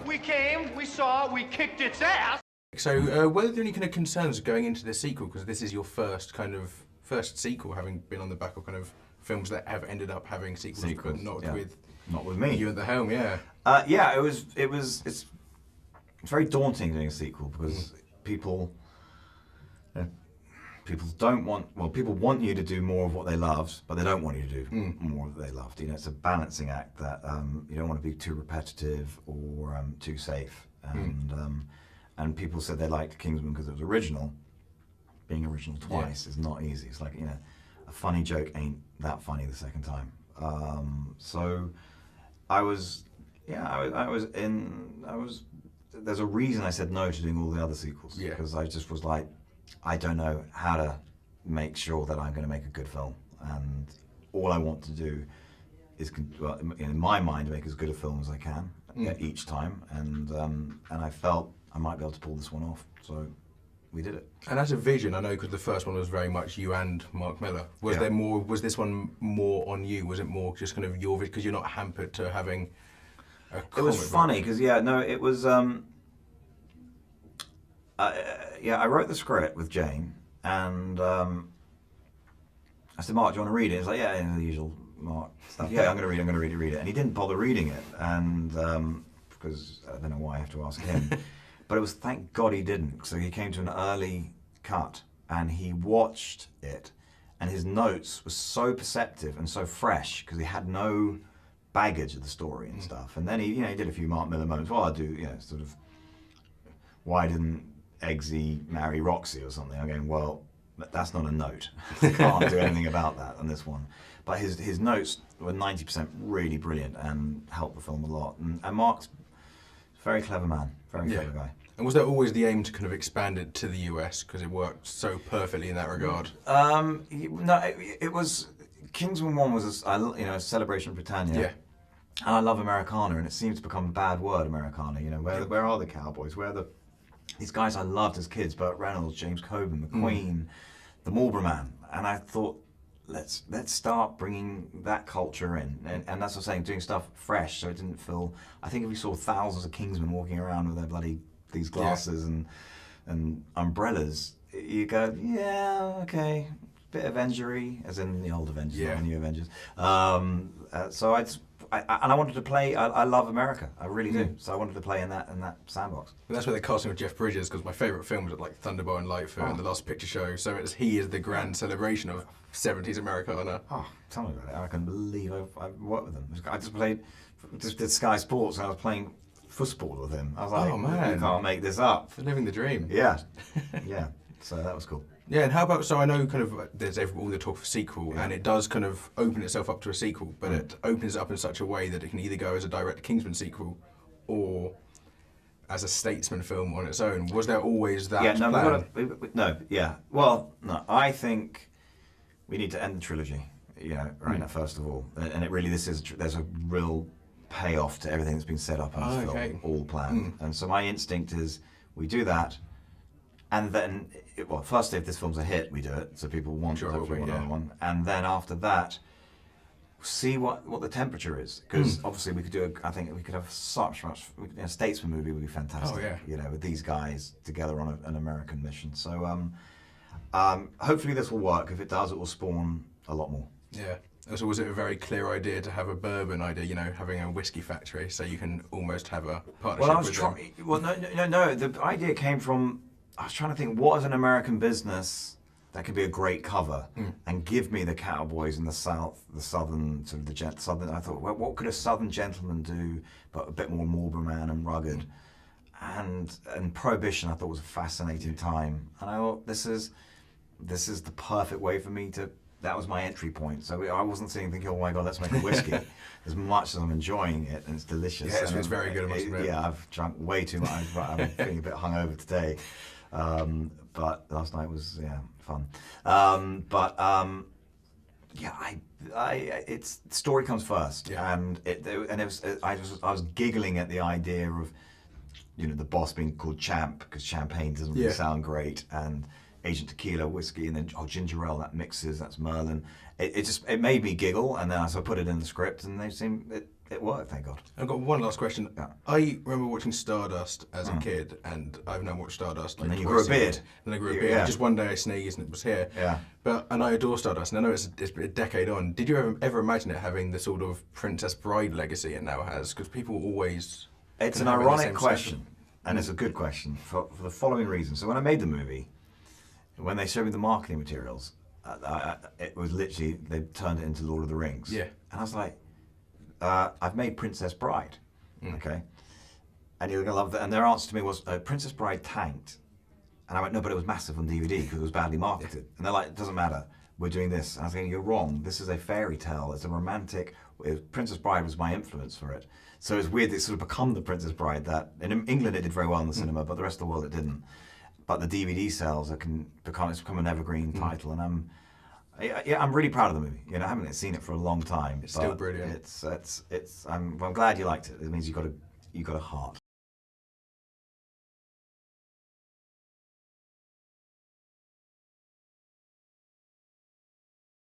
We came, we saw, we kicked its ass. So, were there any kind of concerns going into the sequel? Because this is your first sequel, having been on the back of kind of films that have ended up having sequels, but not with me. You at the helm, yeah. It's very daunting doing a sequel because people want you to do more of what they loved, but they don't want you to do more of what they loved. You know, it's a balancing act that you don't want to be too repetitive or too safe. And people said they liked Kingsman because it was original. Being original twice is not easy. It's like, you know, a funny joke ain't that funny the second time. So there's a reason I said no to doing all the other sequels, because I just was like, I don't know how to make sure that I'm going to make a good film, and all I want to do is, in my mind, make as good a film as I can each time, and I felt I might be able to pull this one off, so we did it. And as a vision, I know because the first one was very much you and Mark Millar. Was there more? Was this one more on you? Was it more just kind of your vision? Because you're not hampered to having a comic. It was funny because it was. I wrote the script with Jane, and I said, Mark, do you want to read it? He's like, yeah, the usual Mark stuff. Yeah, I'm going to read it. And he didn't bother reading it, and because I don't know why I have to ask him. But it was, thank God he didn't. So he came to an early cut, and he watched it, and his notes were so perceptive and so fresh because he had no baggage of the story and stuff. And then he did a few Mark Millar moments. Well, I do, sort of, why didn't Eggsy marry Roxy or something? I'm going, well, that's not a note. I can't do anything about that on this one. But his notes were 90% really brilliant and helped the film a lot. And Mark's a very clever man, very clever guy. And was there always the aim to kind of expand it to the US because it worked so perfectly in that regard? No, it was, Kingsman 1 was a celebration of Britannia. Yeah. And I love Americana, and it seems to become a bad word, Americana. You know, where are the cowboys? Where are these guys I loved as kids, Burt Reynolds, James Coburn, the Queen, the Marlboro Man. And I thought, let's start bringing that culture in. And that's what I'm saying, doing stuff fresh, so it didn't feel, I think if we saw thousands of Kingsmen walking around with their these glasses and umbrellas, you go, yeah, okay, bit Avengery, as in the old Avengers, not the new Avengers. So I wanted to play. I love America, I really do. So I wanted to play in that sandbox. And that's where the casting of Jeff Bridges, because my favourite films are like Thunderbolt and Lightfoot and The Last Picture Show. So he is the grand celebration of 70s Americana. Oh, tell me about it! I can believe I've worked with him. I just did Sky Sports, and I was playing football with him. I was like, oh man, you can't make this up. For living the dream. Yeah, yeah. So that was cool. Yeah, and how about, so I know kind of there's all the talk of sequel, and it does kind of open itself up to a sequel, but it opens it up in such a way that it can either go as a direct Kingsman sequel or as a Statesman film on its own. Was there always that plan? Well, no, I think we need to end the trilogy, right now, first of all. And it really, there's a real payoff to everything that's been set up in this film, all planned. And so my instinct is we do that, and then, firstly, if this film's a hit, we do it, so people want another one. And then after that, see what the temperature is, because obviously we could do. I think we could have such much. A Statesman movie would be fantastic. Oh, yeah. With these guys together on an American mission. So hopefully this will work. If it does, it will spawn a lot more. Yeah. So was it a very clear idea to have a bourbon idea, having a whiskey factory, so you can almost have a partnership with them? No. The idea came from, I was trying to think, what is an American business that could be a great cover and give me the cowboys in the South, the Southern, sort of the Southern. I thought, well, what could a Southern gentleman do, but a bit more Marlboro Man and rugged? And Prohibition, I thought, was a fascinating time. And I thought, this is the perfect way for me to. That was my entry point. So I wasn't sitting thinking, oh my God, let's make a whiskey. As much as I'm enjoying it, and it's delicious. Yeah, it's very good, I must admit. Yeah, I've drunk way too much. I'm feeling a bit hungover today. But last night was fun. It's story comes first, and I was giggling at the idea of the boss being called Champ because champagne doesn't really sound great, and Agent Tequila whiskey, and then ginger ale that mixes, that's Merlin. It made me giggle, and then so I put it in the script, and it worked, thank God. I've got one last question. Yeah. I remember watching Stardust as a kid, and I've now watched Stardust like And then you twice grew a beard. year. And I grew a beard. Yeah. Just one day I sneezed and it was here. Yeah. And I adore Stardust, and I know it's been a decade on. Did you ever imagine it having the sort of Princess Bride legacy it now has? Because people always... It's an kind of have it in the ironic same question, circle. and it's a good question for the following reason. So when I made the movie, when they showed me the marketing materials, it was literally, they turned it into Lord of the Rings. Yeah. And I was like, I've made Princess Bride, okay? And you're going to love that. And their answer to me was, Princess Bride tanked. And I went, no, but it was massive on DVD because it was badly marketed. And they're like, it doesn't matter, we're doing this. And I was thinking, you're wrong. This is a fairy tale. It's a romantic, Princess Bride was my influence for it. So it's weird, it's sort of become the Princess Bride that, in England it did very well in the cinema, but the rest of the world it didn't. But the DVD sales, it's become an evergreen title. And I'm really proud of the movie. You know, I haven't seen it for a long time. It's still brilliant. I'm glad you liked it. It means you got a heart.